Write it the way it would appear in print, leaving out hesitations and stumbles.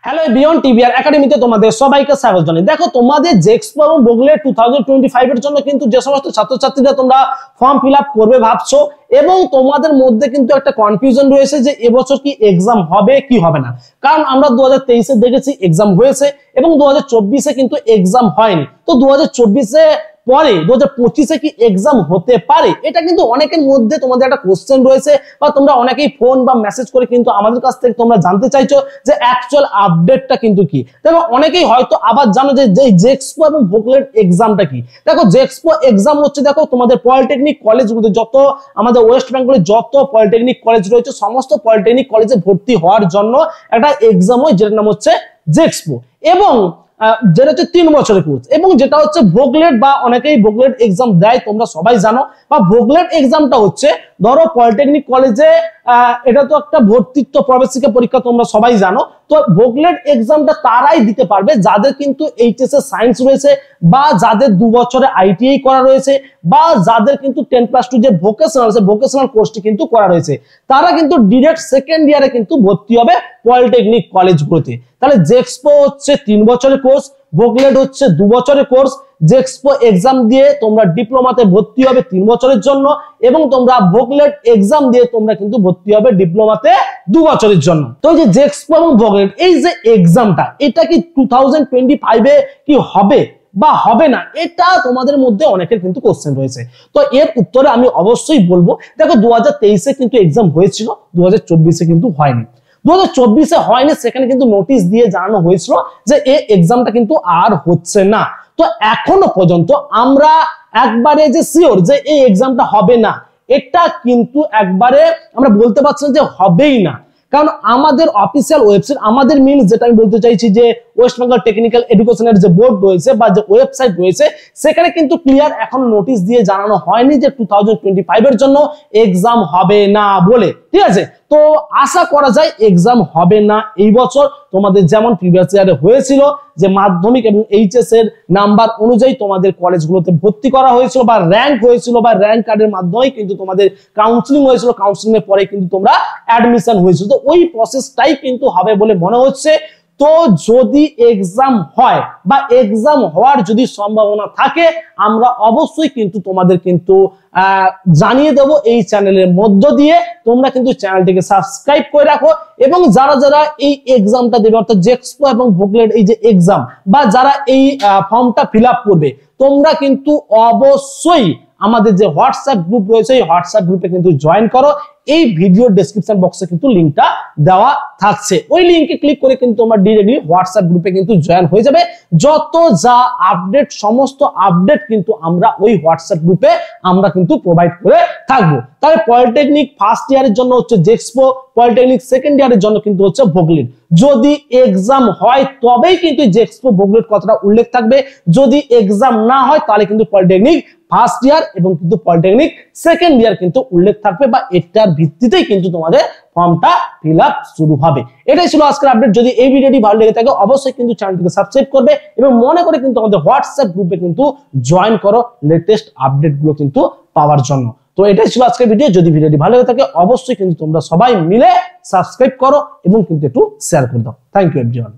Hello beyond TBR একাডেমিতে তোমাদের সবাইকে স্বাগত জানাই। দেখো তোমাদের জেক্সপো এবং বগলেট 2025 এর জন্য কিন্তু যে সমস্ত ছাত্রছাত্রীরা তোমরা ফর্ম ফিল আপ করবে ভাবছো এবং তোমাদের মধ্যে কিন্তু একটা কনফিউশন রয়েছে যে এবছর কি এক্সাম হবে কি হবে না। কারণ আমরা 2023 এ দেখেছি এক্সাম হয়েছে এবং 2024 এ কিন্তু এক্সাম হয়নি। তো 2024 এ পরে 2025 এ কি এক্সাম হতে পারে, এটা কিন্তু অনেকের মধ্যে তোমাদের একটা কোশ্চেন রয়েছে বা তোমরা অনেকেই ফোন বা মেসেজ করে কিন্তু আমাদের কাছ থেকে তোমরা জানতে চাইছো যে অ্যাকচুয়াল আপডেটটা কিন্তু কি। দেখো অনেকেই হয়তো আবার জানো যে জেক্সপো এবং বগলেট এক্সামটা কি। দেখো জেক্সপো এক্সাম হচ্ছে, দেখো তোমাদের পলিটেকনিক কলেজগুলোতে যত আমাদের ওয়েস্ট বেঙ্গলে যত পলিটেকনিক কলেজ রয়েছে সমস্ত পলিটেকনিক কলেজে ভর্তি হওয়ার জন্য একটা এক্সাম হয় যেটার নাম হচ্ছে জেক্সপো, এবং যেটা হচ্ছে 3 বছরের কোর্স। এবং যেটা হচ্ছে বগলেট বা অনেকেই বগলেট এক্সাম দেয় তোমরা সবাই জানো, বা বগলেট এক্সামটা হচ্ছে ধরো পলিটেকনিক কলেজে এটা তো একটা ভর্তিত্ব প্রবেশিকা পরীক্ষা তোমরা সবাই জানো। তো বগলেট এক্সামটা তারাই দিতে পারবে যাদের কিন্তু এইচএস এ সায়েন্স রয়েছে বা যাদের 2 বছরে আইটিআই করা রয়েছে বা যাদের কিন্তু 10+2 যে ভোকেশনাল আছে ভোকেশনাল কোর্সটি কিন্তু করা রয়েছে, তারা কিন্তু ডাইরেক্ট সেকেন্ড ইয়ারে কিন্তু ভর্তি হবে পলিটেকনিক কলেজগুলোতে। তাহলে জেক্সপো হচ্ছে 3 বছরের কোর্স, বগলেট হচ্ছে 2 বছরের কোর্স। জেক্সপো এক্সাম দিয়ে তোমরা ডিপ্লোমাতে ভর্তি হবে 3 বছরের জন্য এবং তোমরা বগলেট এক্সাম দিয়ে তোমরা কিন্তু ভর্তি হবে ডিপ্লোমাতে 2 বছরের জন্য। তো এই যে জেক্সপো এবং বগলেট এই যে এক্সামটা, এটা কি 2025 এ কি হবে বা হবে না, এটা তোমাদের মধ্যে অনেকের কিন্তু কোশ্চেন রয়েছে। তো এর উত্তরে আমি অবশ্যই বলবো, দেখো 2023 এ কিন্তু এক্সাম হয়েছিল, 2024 এ কিন্তু হয়নি। 2024 এ হয়নি, সেখানে কিন্তু নোটিশ দিয়ে জানানো হয়েছিল যে এই এক্সামটা কিন্তু আর হচ্ছে না। তো এখনো পর্যন্ত আমরা একবারে যে শিওর যে এই এক্সামটা হবে না, এটা কিন্তু একবারে আমরা বলতে পারছি না যে হবেই না। কারণ আমাদের অফিসিয়াল ওয়েবসাইট, আমাদের মিনস যেটা আমি বলতে চাইছি যে ওয়েস্ট বেঙ্গল টেকনিক্যাল এডুকেশনের যে বোর্ড রয়েছে বা যে ওয়েবসাইট রয়েছে, সেখানে কিন্তু ক্লিয়ার এখন নোটিশ দিয়ে জানানো হয়নি যে 2025 এর জন্য এক্সাম হবে না বলে। ঠিক আছে, তো আশা করা যায় এক্সাম হবে না এই বছর। তোমাদের যেমন প্রিভিয়াস ইয়ারে হয়েছিল যে মাধ্যমিক এবং এইচএস এর নাম্বার অনুযায়ী তোমাদের কলেজগুলোতে ভর্তি করা হয়েছিল বা র্যাঙ্ক হয়েছিল বা র্যাঙ্ক কার্ডের মাধ্যমে কিন্তু তোমাদের কাউন্সিলিং হয়েছিল, কাউন্সিলিং এর পরে কিন্তু তোমরা অ্যাডমিশন হয়েছিল। তো ওই প্রসেসটাই কিন্তু হবে বলে মনে হচ্ছে। তো যদি এক্সাম হয় বা এক্সাম হওয়ার যদি সম্ভাবনা থাকে, আমরা অবশ্যই কিন্তু তোমাদের কিন্তু জানিয়ে দেব এই চ্যানেলের মধ্য দিয়ে। তোমরা কিন্তু চ্যানেলটিকে সাবস্ক্রাইব করে রাখো এবং যারা যারা এই এক্সামটা দেবে অর্থাৎ জেক্সপো এবং বগলেট এই যে এক্সাম বা যারা এই ফর্মটা ফিল আপ করবে, তোমরা কিন্তু অবশ্যই আমাদের যে হোয়াটসঅ্যাপ গ্রুপ রয়েছে এই হোয়াটসঅ্যাপ গ্রুপে কিন্তু জয়েন করো। এই ভিডিও ডেসক্রিপশন বক্সে কিন্তু লিংকটা দেওয়া থাকছে, ওই লিংকে ক্লিক করে কিন্তু তোমরা ডাইরেক্টলি হোয়াটসঅ্যাপ গ্রুপে কিন্তু জয়েন হয়ে যাবে। যত যা আপডেট সমস্ত আপডেট কিন্তু আমরা ওই হোয়াটসঅ্যাপ গ্রুপে আমরা কিন্তু প্রোভাইড করে থাকবো। তাহলে পলিটেকনিক ফার্স্ট ইয়ারের জন্য হচ্ছে জেক্সপো, পলিটেকনিক সেকেন্ড ইয়ারের জন্য কিন্তু হচ্ছে বগলেট। যদি এক্সাম হয় তবেই কিন্তু জেক্সপো বগলেট কথাটা উল্লেখ থাকবে, যদি এক্সাম না হয় তাহলে কিন্তু পলিটেকনিক ফার্স্ট ইয়ার এবং কিন্তু পলিটেকনিক সেকেন্ড ইয়ার কিন্তু উল্লেখ থাকবে বা এটার ভিত্তিতেই কিন্তু তোমাদের ফর্মটা ফিল আপ শুরু হবে। এটাই ছিল আজকের আপডেট। যদি এই ভিডিওটি ভালো লেগে থাকে অবশ্যই কিন্তু চ্যানেলটিকে সাবস্ক্রাইব করবে এবং মনে করে কিন্তু আমাদের হোয়াটসঅ্যাপ গ্রুপে কিন্তু জয়েন করো লেটেস্ট আপডেট গুলো কিন্তু পাওয়ার জন্য। তো এটাই ছিল আজকের ভিডিও। যদি ভিডিওটি ভালো লেগে থাকে অবশ্যই কিন্তু তোমরা সবাই মিলে সাবস্ক্রাইব করো এবং কিন্তু একটু শেয়ার করে দাও। Thank you everyone.